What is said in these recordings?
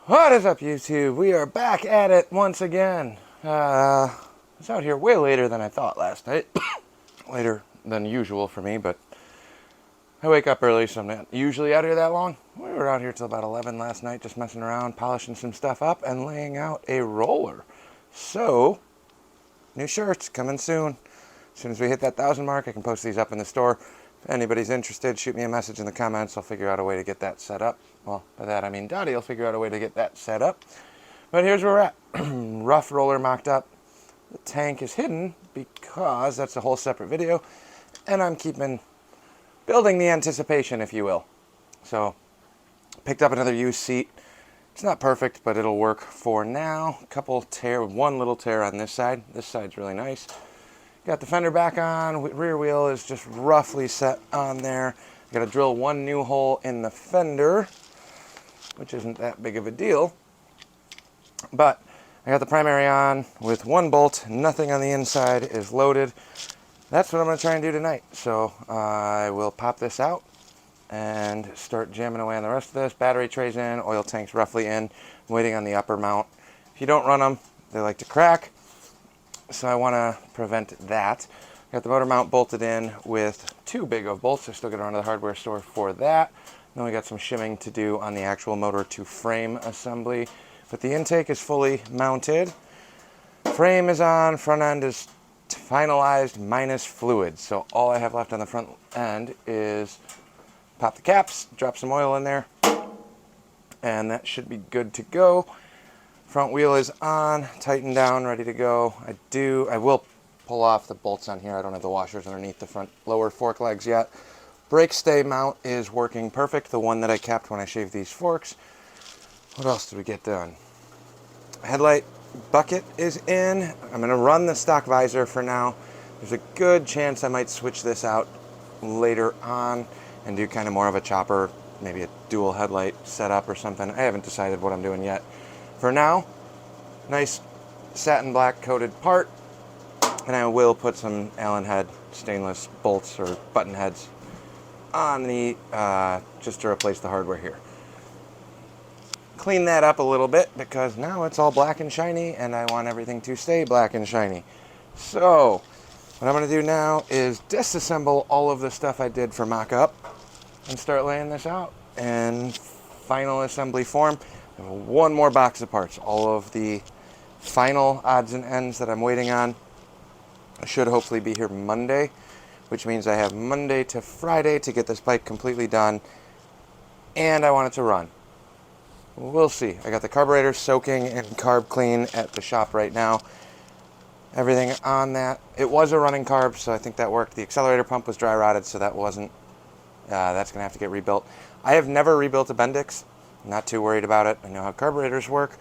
What is up, YouTube? We are back at it once again. I was out here way later than I thought last night. Later than usual for me, but I wake up early, so I'm not usually out here that long. We were out here till about 11 last night, just messing around, polishing some stuff up, and laying out a roller. So, new shirts coming soon. As soon as we hit that 1,000 mark, I can post these up in the store. If anybody's interested, shoot me a message in the comments. I'll figure out a way to get that set up. Well, by that I mean Dottie will figure out a way to get that set up. But here's where we're at. Rough roller mocked up. The tank is hidden because that's a whole separate video. And I'm building the anticipation, if you will. So, picked up another used seat. It's not perfect, but it'll work for now. One little tear on this side. This side's really nice. Got the fender back on. Rear wheel is just roughly set on there. Got to drill one new hole in the fender, which isn't that big of a deal. But I got the primary on with one bolt. Nothing on the inside is loaded. That's what I'm going to try and do tonight. So I will pop this out and start jamming away on the rest of this. Battery trays in, oil tanks roughly in. I'm waiting on the upper mount. If you don't run them, they like to crack. So I want to prevent that. Got the motor mount bolted in with two big of bolts. I still got to run to the hardware store for that. Then we got some shimming to do on the actual motor to frame assembly. But the intake is fully mounted. Frame is on, front end is finalized minus fluid. So all I have left on the front end is pop the caps, drop some oil in there, and that should be good to go. Front wheel is on, tightened down, ready to go. I will pull off the bolts on here. I don't have the washers underneath the front lower fork legs yet. Brake stay mount is working perfect, the one that I kept when I shaved these forks. What else did we get done? Headlight bucket is in. I'm going to run the stock visor for now. There's a good chance I might switch this out later on and do kind of more of a chopper, maybe a dual headlight setup or something. I haven't decided what I'm doing yet. For now, nice satin black coated part, and I will put some Ironhead stainless bolts or button heads on the, just to replace the hardware here. Clean that up a little bit because now it's all black and shiny and I want everything to stay black and shiny. So, what I'm going to do now is disassemble all of the stuff I did for mock-up and start laying this out in final assembly form. I have one more box of parts. All of the final odds and ends that I'm waiting on should hopefully be here Monday, which means I have Monday to Friday to get this bike completely done, and I want it to run. We'll see. I got the carburetor soaking in carb clean at the shop right now. Everything on that. It was a running carb, so I think that worked. The accelerator pump was dry rotted, so that wasn't. That's going to have to get rebuilt. I have never rebuilt a Bendix. Not too worried about it. I know how carburetors work,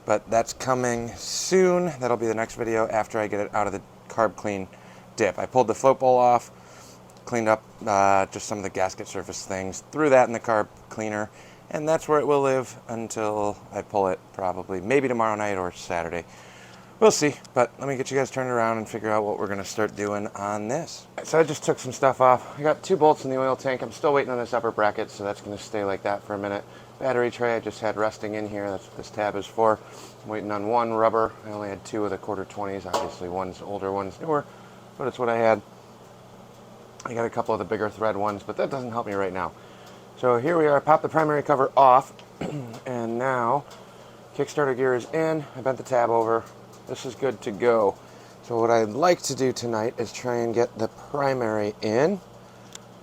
but that's coming soon. That'll be the next video after I get it out of the carb clean dip. I pulled the float bowl off, cleaned up just some of the gasket surface things, threw that in the carb cleaner, and that's where it will live until I pull it probably, maybe tomorrow night or Saturday. We'll see, but let me get you guys turned around and figure out what we're going to start doing on this. So I just took some stuff off. I got 2 bolts in the oil tank. I'm still waiting on this upper bracket, so that's going to stay like that for a minute. Battery tray I just had resting in here. That's what this tab is for. I'm waiting on one rubber. I only had 2 of the 1/4 20s. Obviously, one's older, one's newer, but it's what I had. I got a couple of the bigger thread ones, but that doesn't help me right now. So here we are. I popped the primary cover off, and now Kickstarter gear is in. I bent the tab over. This is good to go. So what I'd like to do tonight is try and get the primary in.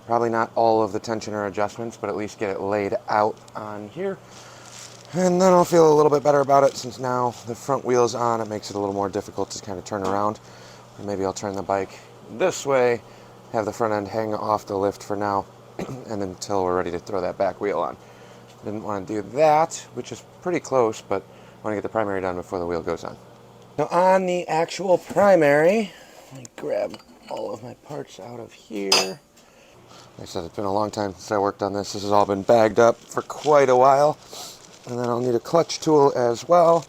Probably not all of the tensioner adjustments, but at least get it laid out on here. And then I'll feel a little bit better about it since now the front wheel's on. It makes it a little more difficult to kind of turn around. Or maybe I'll turn the bike this way, have the front end hang off the lift for now, and until we're ready to throw that back wheel on. Didn't want to do that, which is pretty close, but I want to get the primary done before the wheel goes on. Now on the actual primary, let me grab all of my parts out of here. Like I said, it's been a long time since I worked on this. This has all been bagged up for quite a while. And then I'll need a clutch tool as well.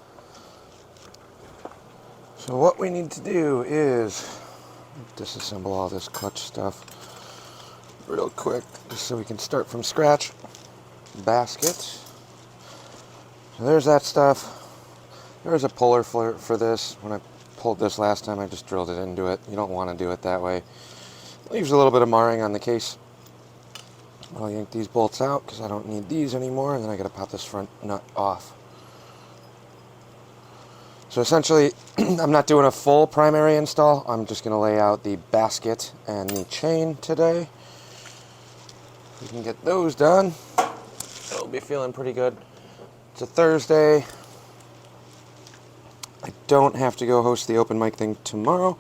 So what we need to do is disassemble all this clutch stuff real quick, just so we can start from scratch. Basket. So there's that stuff. There's a puller for this. When I pulled this last time, I just drilled it into it. You don't want to do it that way. Leaves a little bit of marring on the case. I'll yank these bolts out because I don't need these anymore, and then I got to pop this front nut off. So essentially, I'm not doing a full primary install. I'm just going to lay out the basket and the chain today. We can get those done. It'll be feeling pretty good. It's a Thursday. I don't have to go host the open mic thing tomorrow,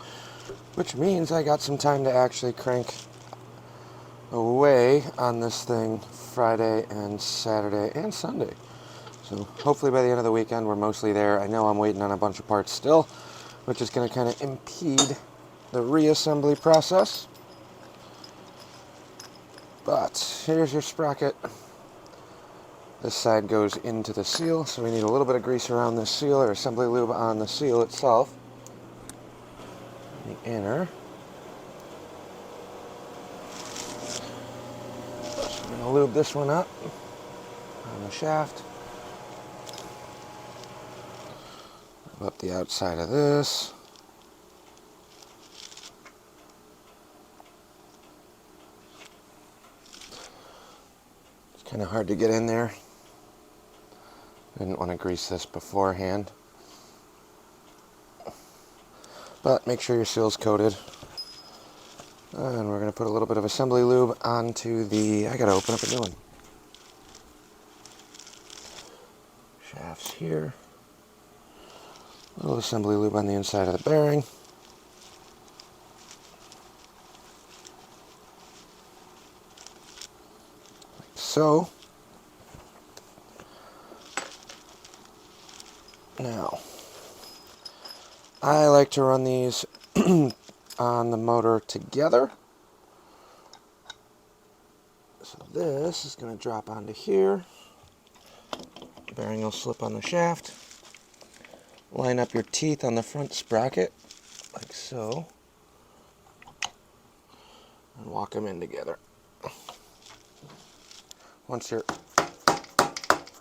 which means I got some time to actually crank away on this thing Friday and Saturday and Sunday. So hopefully by the end of the weekend we're mostly there. I know I'm waiting on a bunch of parts still, which is going to kind of impede the reassembly process. But here's your sprocket. This side goes into the seal, so we need a little bit of grease around this seal, or assembly lube on the seal itself. The inner. So we're going to lube this one up on the shaft. Lube up the outside of this. It's kind of hard to get in there. Didn't want to grease this beforehand. But make sure your seal's coated. And we're going to put a little bit of assembly lube onto the... I got to open up a new one. Shafts here. A little assembly lube on the inside of the bearing. Like so. Now, I like to run these on the motor together. So this is going to drop onto here. The bearing will slip on the shaft. Line up your teeth on the front sprocket, like so. And walk them in together. Once you're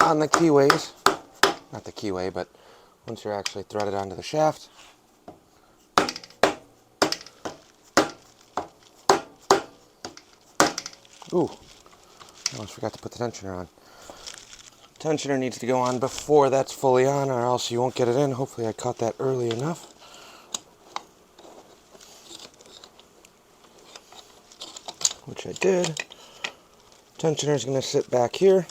on the keyways, not the keyway, but once you're actually threaded onto the shaft, ooh, I almost forgot to put the tensioner on. Tensioner needs to go on before that's fully on, or else you won't get it in. Hopefully I caught that early enough. Which I did. Tensioner is going to sit back here.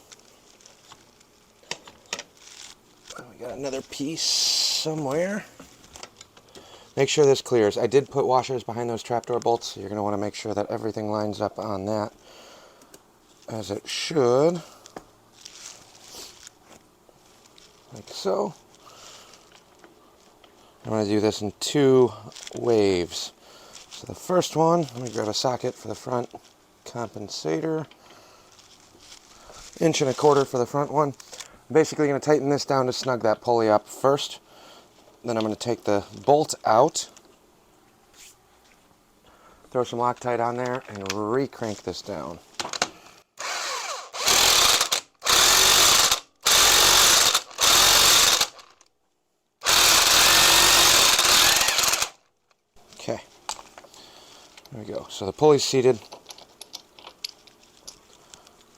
We got another piece somewhere. Make sure this clears. I did put washers behind those trapdoor bolts, so you're going to want to make sure that everything lines up on that as it should. Like so. I'm going to do this in 2 waves. So the first one, let me grab a socket for the front compensator. 1.25 inches for the front one. I'm basically going to tighten this down to snug that pulley up first. Then I'm going to take the bolt out, throw some Loctite on there, and re-crank this down. Okay, there we go. So the pulley's seated.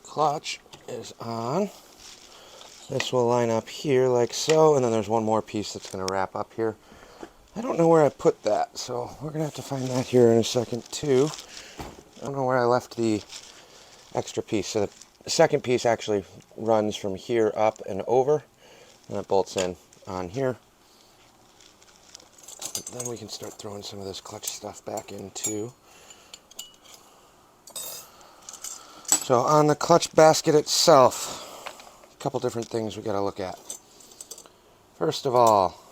Clutch is on. This will line up here like so, and then there's one more piece that's going to wrap up here. I don't know where I put that, so we're going to have to find that here in a second too. I don't know where I left the extra piece. So the second piece actually runs from here up and over, and it bolts in on here. But then we can start throwing some of this clutch stuff back in too. So on the clutch basket itself, a couple different things we got to look at. First of all,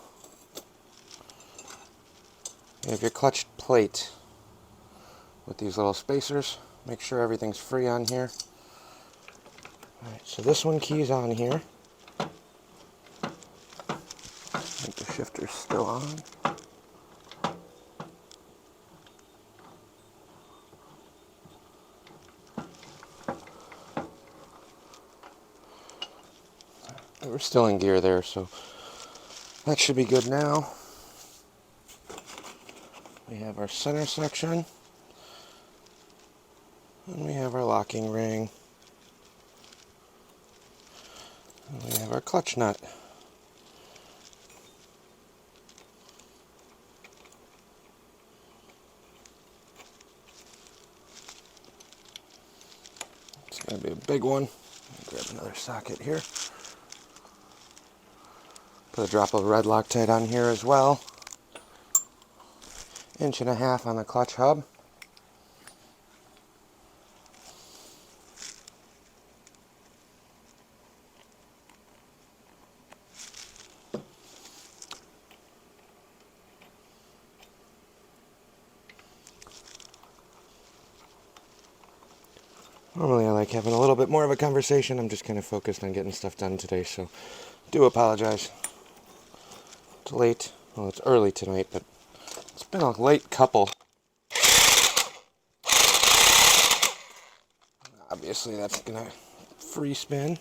you have your clutch plate with these little spacers. Make sure everything's free on here. Alright, so this one keys on here. I think the shifter's still on. we're still in gear there, so that should be good now. We have our center section, and we have our locking ring, and we have our clutch nut. It's going to be a big one. Grab another socket here. Put a drop of red Loctite on here as well. 1.5 inches on the clutch hub. Normally I like having a little bit more of a conversation. I'm just kind of focused on getting stuff done today, so do apologize. It's late. Well, it's early tonight, but it's been a late couple. Obviously that's gonna free spin.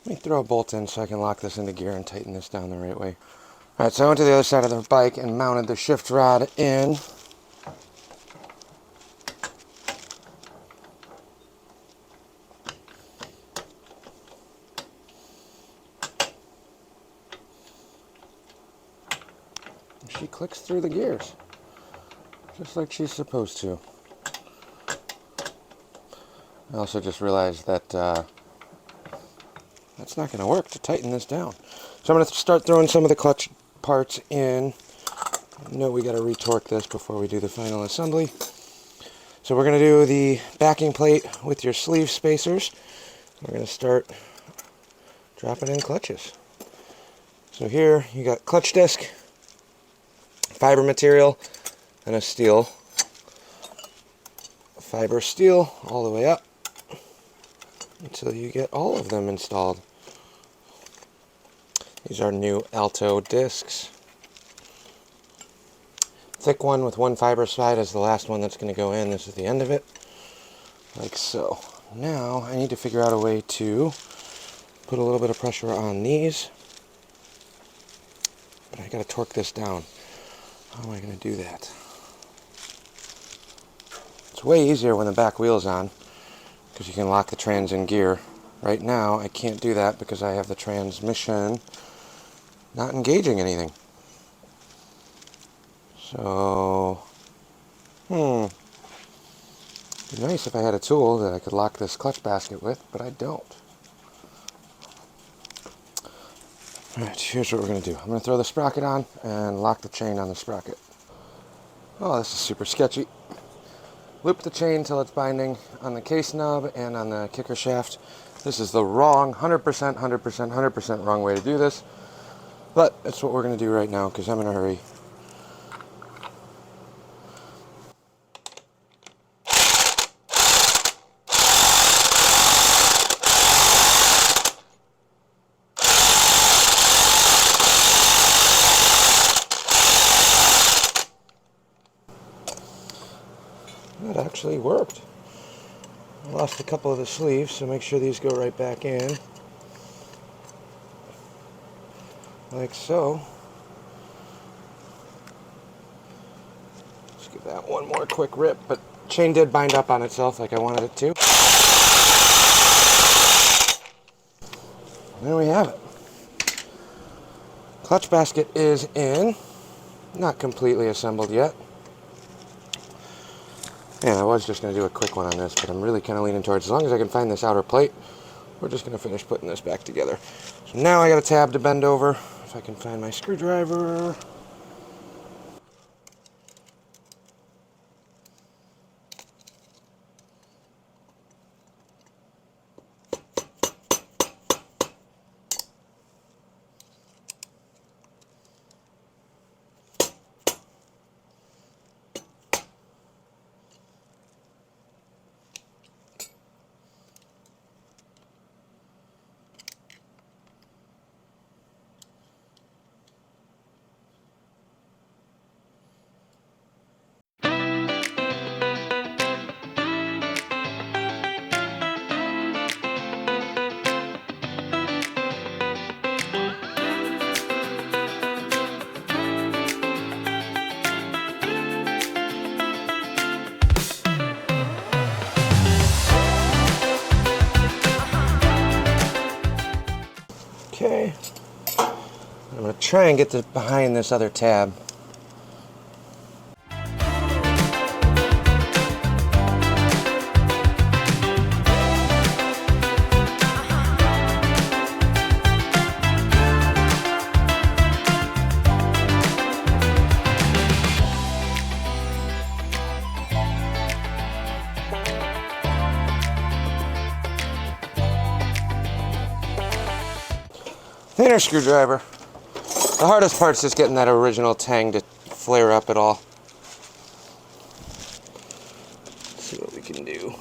Let me throw a bolt in so I can lock this into gear and tighten this down the right way. Alright, so I went to the other side of the bike and mounted the shift rod in. She clicks through the gears, just like she's supposed to. I also just realized that that's not going to work to tighten this down. So I'm going to start throwing some of the clutch parts in. I know we got to retorque this before we do the final assembly. So we're going to do the backing plate with your sleeve spacers. We're going to start dropping in clutches. So here you got clutch disc, fiber material, and a steel. Fiber steel all the way up until you get all of them installed. These are new Alto discs. Thick one with one fiber side is the last one that's going to go in. This is the end of it, like so. Now I need to figure out a way to put a little bit of pressure on these, but I got to torque this down. How am I going to do that? It's way easier when the back wheel's on, because you can lock the trans in gear. Right now, I can't do that because I have the transmission not engaging anything. So, it'd be nice if I had a tool that I could lock this clutch basket with, but I don't. Alright, here's what we're going to do. I'm going to throw the sprocket on and lock the chain on the sprocket. Oh, this is super sketchy. Loop the chain till it's binding on the case nub and on the kicker shaft. This is the wrong, 100% wrong way to do this, but it's what we're going to do right now because I'm in a hurry. That actually worked. I lost a couple of the sleeves, so make sure these go right back in. Like so. Let's give that one more quick rip, but chain did bind up on itself like I wanted it to. And there we have it. Clutch basket is in. Not completely assembled yet. Yeah, I was just going to do a quick one on this, but I'm really kind of leaning towards, as long as I can find this outer plate, we're just going to finish putting this back together. So now I got a tab to bend over, if I can find my screwdriver. Okay. I'm going to try and get behind this other tab. Thinner screwdriver. The hardest part's just getting that original tang to flare up at all. Let's see what we can do.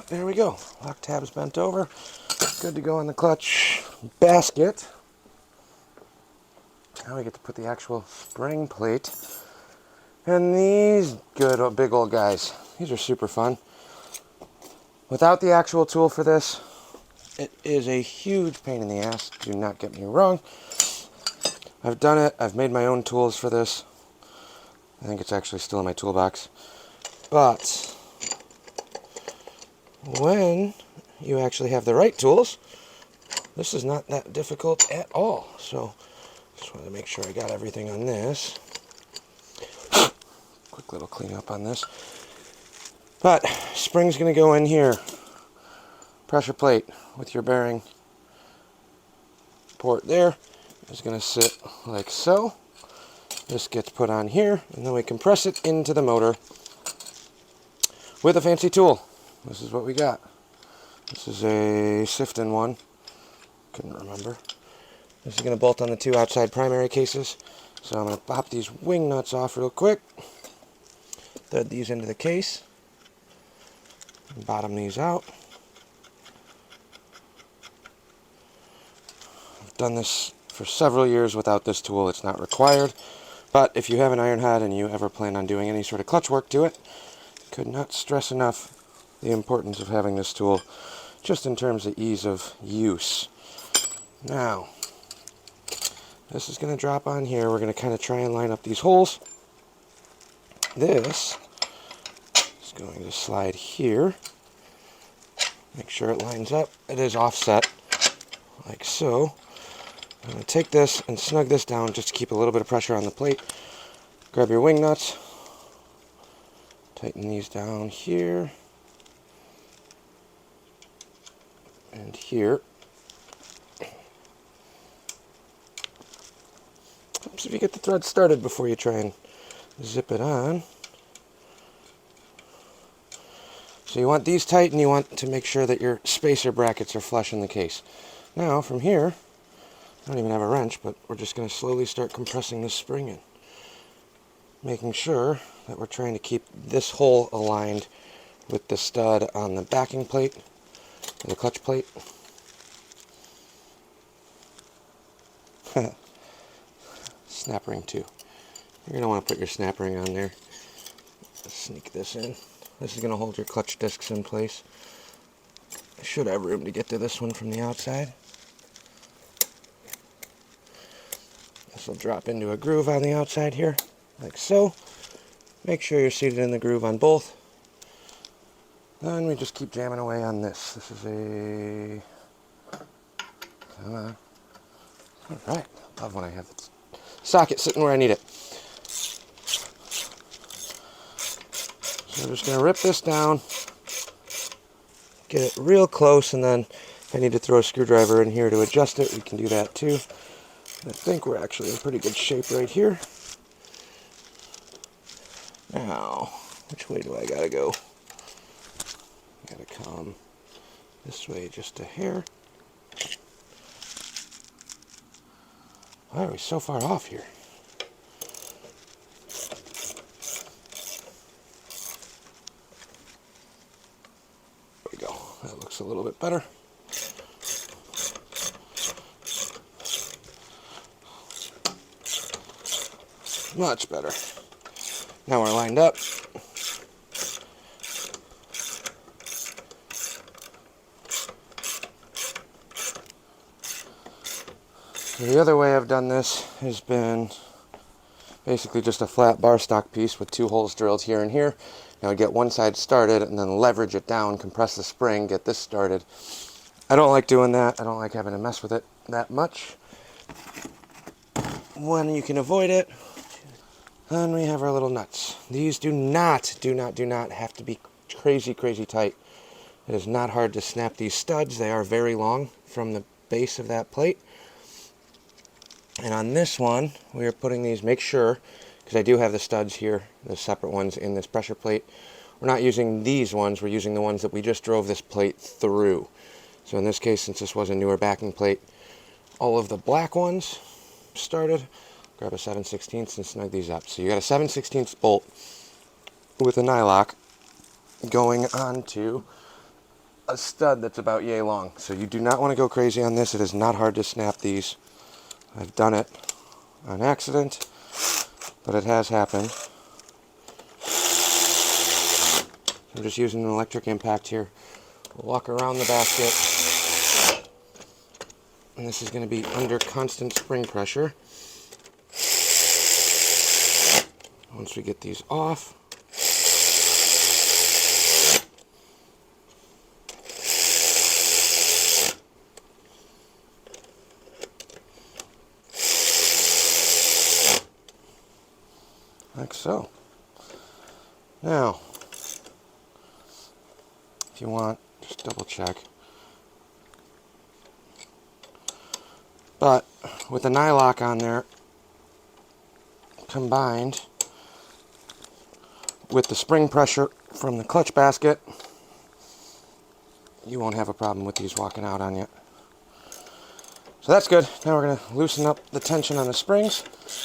There we go. Lock tab's bent over. Good to go in the clutch basket. Now we get to put the actual spring plate. And these good big old guys. These are super fun. Without the actual tool for this, it is a huge pain in the ass. Do not get me wrong. I've done it. I've made my own tools for this. I think it's actually still in my toolbox. But when you actually have the right tools, this is not that difficult at all. So just wanted to make sure I got everything on this. Quick little cleanup on this. But spring's going to go in here. Pressure plate with your bearing port there is going to sit like so. This gets put on here, and then we compress it into the motor with a fancy tool. This is what we got. This is a Sifton one. Couldn't remember. This is going to bolt on the two outside primary cases. So I'm going to pop these wing nuts off real quick. Thread these into the case. Bottom these out. I've done this for several years without this tool. It's not required. But if you have an Ironhead and you ever plan on doing any sort of clutch work to it, could not stress enough the importance of having this tool, just in terms of ease of use. Now, this is going to drop on here. We're going to kind of try and line up these holes. This is going to slide here. Make sure it lines up. It is offset, like so. I'm going to take this and snug this down just to keep a little bit of pressure on the plate. Grab your wing nuts. Tighten these down here. And here. Oops, if you get the thread started before you try and zip it on. So you want these tight, and you want to make sure that your spacer brackets are flush in the case. Now from here, I don't even have a wrench, but we're just going to slowly start compressing this spring in. Making sure that we're trying to keep this hole aligned with the stud on the backing plate, the clutch plate. Snap ring too. You're going to want to put your snap ring on there. Let's sneak this in. This is going to hold your clutch discs in place. I should have room to get to this one from the outside. This will drop into a groove on the outside here, like so. Make sure you're seated in the groove on both. Then we just keep jamming away on this. This is a... Come on. Alright. Love when I have the socket sitting where I need it. So I'm just going to rip this down, get it real close, and then if I need to throw a screwdriver in here to adjust it, we can do that too. I think we're actually in pretty good shape right here. Now, which way do I gotta go? I gotta come this way just a hair. Why are we so far off here? There we go. That looks a little bit better. Much better. Now we're lined up. The other way I've done this has been basically just a flat bar stock piece with 2 holes drilled here and here. Now I get one side started and then leverage it down, compress the spring, get this started. I don't like doing that. I don't like having to mess with it that much. When you can avoid it, then we have our little nuts. These do not have to be crazy tight. It is not hard to snap these studs. They are very long from the base of that plate. And on this one, we are putting these, make sure, because I do have the studs here, the separate ones in this pressure plate. We're not using these ones, we're using the ones that we just drove this plate through. So in this case, since this was a newer backing plate, all of the black ones started. Grab a 7/16 and snug these up. So you got a 7/16 bolt with a nylock going onto a stud that's about yay long. So you do not want to go crazy on this. It is not hard to snap these. I've done it on accident, but it has happened. I'm just using an electric impact here. We'll walk around the basket, and this is going to be under constant spring pressure. Once we get these off, like so. Now, if you want, just double check. But with the nylock on there, combined with the spring pressure from the clutch basket, you won't have a problem with these walking out on you. So that's good. Now we're going to loosen up the tension on the springs.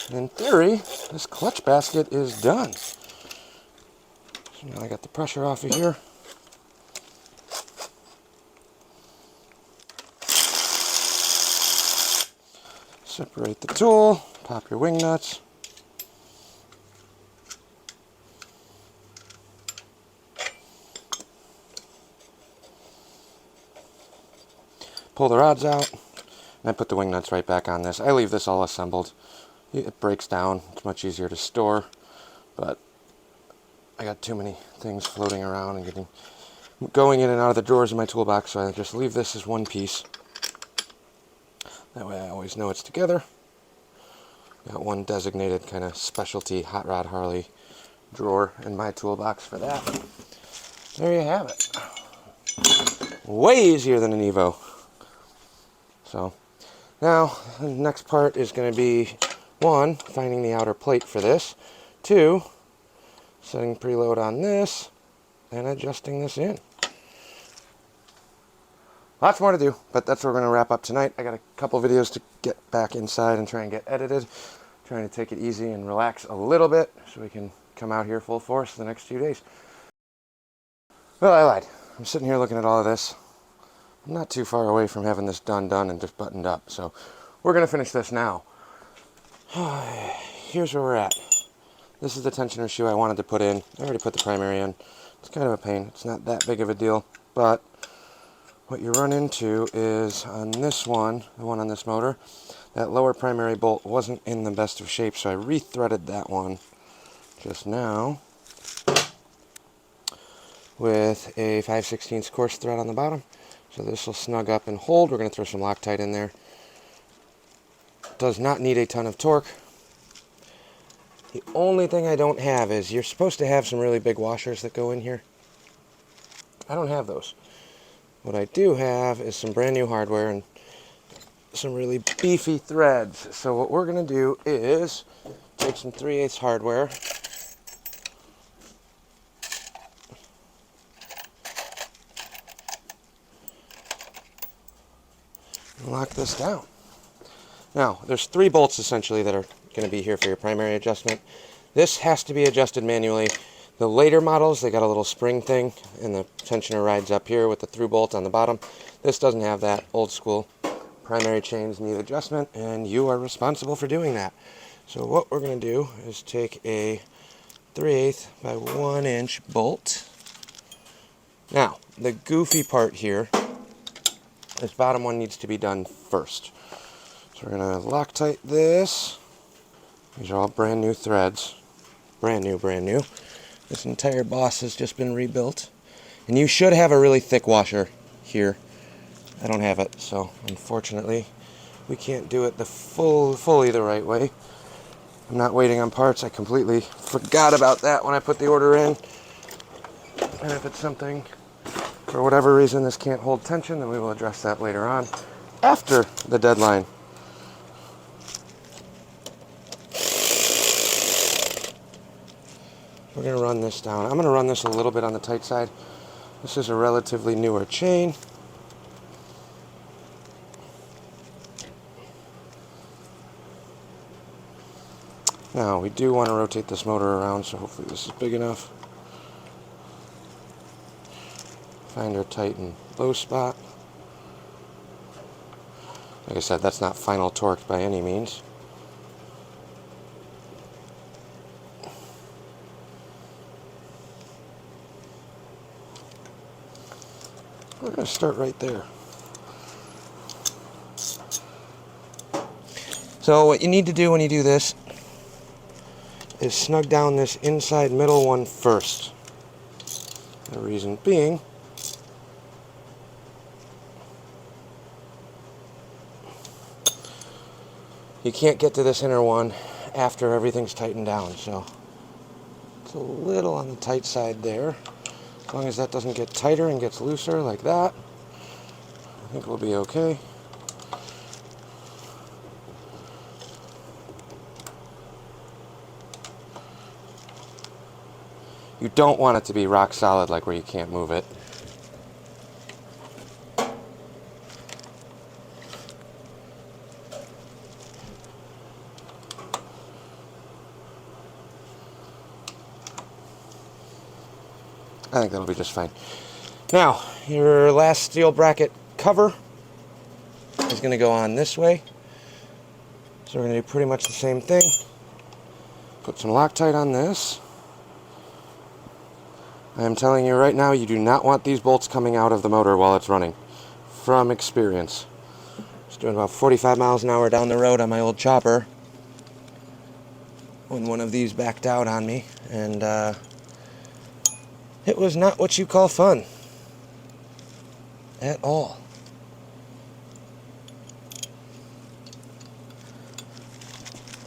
And in theory, this clutch basket is done. So now I got the pressure off of here. Separate the tool, pop your wing nuts. Pull the rods out. And I put the wing nuts right back on this. I leave this all assembled. It breaks down. It's much easier to store. But I got too many things floating around and going in and out of the drawers in my toolbox, so I just leave this as one piece. That way I always know it's together. Got one designated kind of specialty hot rod Harley drawer in my toolbox for that. There you have it. Way easier than an Evo. So now the next part is going to be 1, finding the outer plate for this, 2, setting preload on this and adjusting this in. Lots more to do, but that's what we're going to wrap up tonight. I got a couple videos to get back inside and try and get edited. Trying to take it easy and relax a little bit so we can come out here full force the next few days. Well, I lied. I'm sitting here looking at all of this. I'm not too far away from having this done and just buttoned up, so we're going to finish this now. Here's where we're at. This is the tensioner shoe I wanted to put in. I already put the primary in. It's kind of a pain. It's not that big of a deal, but what you run into is on this one, the one on this motor, that lower primary bolt wasn't in the best of shape, so I re-threaded that one just now with a 5/16 coarse thread on the bottom. So this will snug up and hold. We're going to throw some Loctite in there. Does not need a ton of torque. The only thing I don't have is you're supposed to have some really big washers that go in here. I don't have those. What I do have is some brand new hardware and some really beefy threads. So what we're going to do is take some 3/8 hardware, and lock this down. Now, there's 3 bolts essentially that are going to be here for your primary adjustment. This has to be adjusted manually. The later models, they got a little spring thing, and the tensioner rides up here with the through bolt on the bottom. This doesn't have that. Old school primary chains need adjustment, and you are responsible for doing that. So what we're going to do is take a 3/8 by 1 inch bolt. Now, the goofy part here, this bottom one needs to be done first. So we're going to Loctite this. These are all brand new threads. Brand new, brand new. This entire boss has just been rebuilt. And you should have a really thick washer here. I don't have it, so unfortunately we can't do it fully the right way. I'm not waiting on parts. I completely forgot about that when I put the order in. And if it's something, for whatever reason, this can't hold tension, then we will address that later on, after the deadline. We're going to run this down. I'm going to run this a little bit on the tight side. This is a relatively newer chain. Now, we do want to rotate this motor around, so hopefully this is big enough. Find our tight and low spot. Like I said, that's not final torque by any means. We're going to start right there. So what you need to do when you do this is snug down this inside middle one first. The reason being, you can't get to this inner one after everything's tightened down, so it's a little on the tight side there. As long as that doesn't get tighter and gets looser like that, I think we'll be okay. You don't want it to be rock solid, like where you can't move it. I think that'll be just fine. Now, your last steel bracket cover is going to go on this way. So we're going to do pretty much the same thing. Put some Loctite on this. I am telling you right now, you do not want these bolts coming out of the motor while it's running. From experience. I was doing about 45 miles an hour down the road on my old chopper when one of these backed out on me, and it was not what you call fun at all.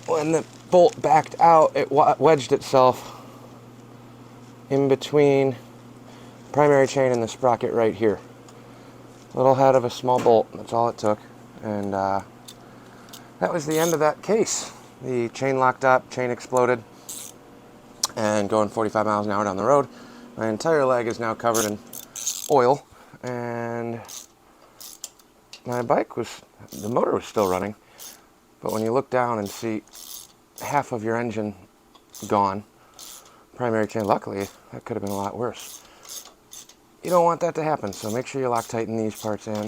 When the bolt backed out, it wedged itself in between primary chain and the sprocket right here. Little head of a small bolt, that's all it took. And that was the end of that case. The chain locked up, chain exploded, and going 45 miles an hour down the road. My entire leg is now covered in oil, and my bike was, the motor was still running, but when you look down and see half of your engine gone, primary chain, luckily, that could have been a lot worse. You don't want that to happen, so make sure you Loctighten these parts in. I'm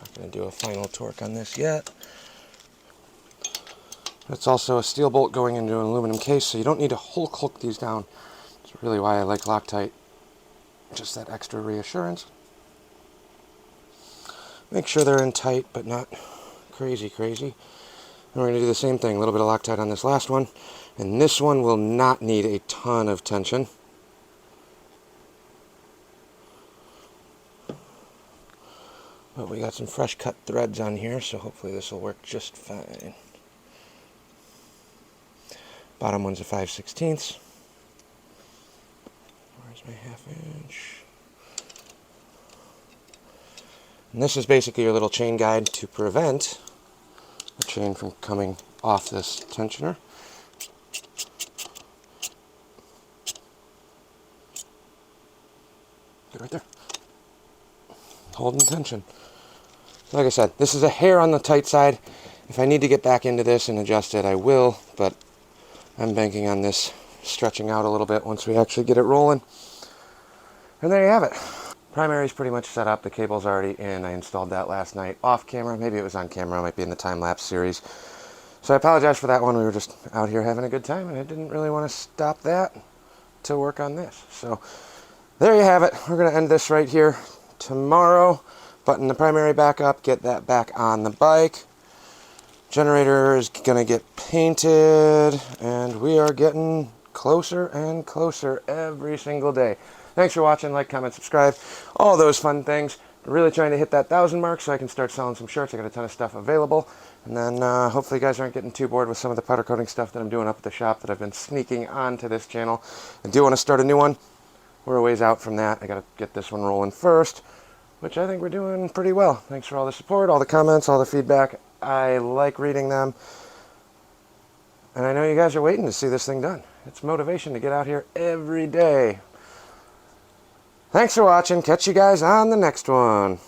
not going to do a final torque on this yet. It's also a steel bolt going into an aluminum case, so you don't need to Hulk hook these down. That's really why I like Loctite. Just that extra reassurance. Make sure they're in tight, but not crazy. And we're going to do the same thing, a little bit of Loctite on this last one. And this one will not need a ton of tension. But we got some fresh cut threads on here, so hopefully this will work just fine. Bottom one's a 5/16. Where's my 1/2 inch? And this is basically your little chain guide to prevent the chain from coming off this tensioner. Get right there. Holding tension. Like I said, this is a hair on the tight side. If I need to get back into this and adjust it, I will, but I'm banking on this stretching out a little bit once we actually get it rolling. And there you have it. Primary's pretty much set up. The cable's already in. I installed that last night off camera. Maybe it was on camera. It might be in the time-lapse series. So I apologize for that one. We were just out here having a good time, and I didn't really want to stop that to work on this. So there you have it. We're going to end this right here tomorrow. Button the primary back up, get that back on the bike. Generator is going to get painted, and we are getting closer and closer every single day. Thanks for watching. Like, comment, subscribe, all those fun things. Really trying to hit that 1,000 mark so I can start selling some shirts. I got a ton of stuff available. And then hopefully you guys aren't getting too bored with some of the powder coating stuff that I'm doing up at the shop that I've been sneaking onto this channel. I do want to start a new one. We're a ways out from that. I got to get this one rolling first, which I think we're doing pretty well. Thanks for all the support, all the comments, all the feedback. I like reading them. And I know you guys are waiting to see this thing done. It's motivation to get out here every day. Thanks for watching. Catch you guys on the next one.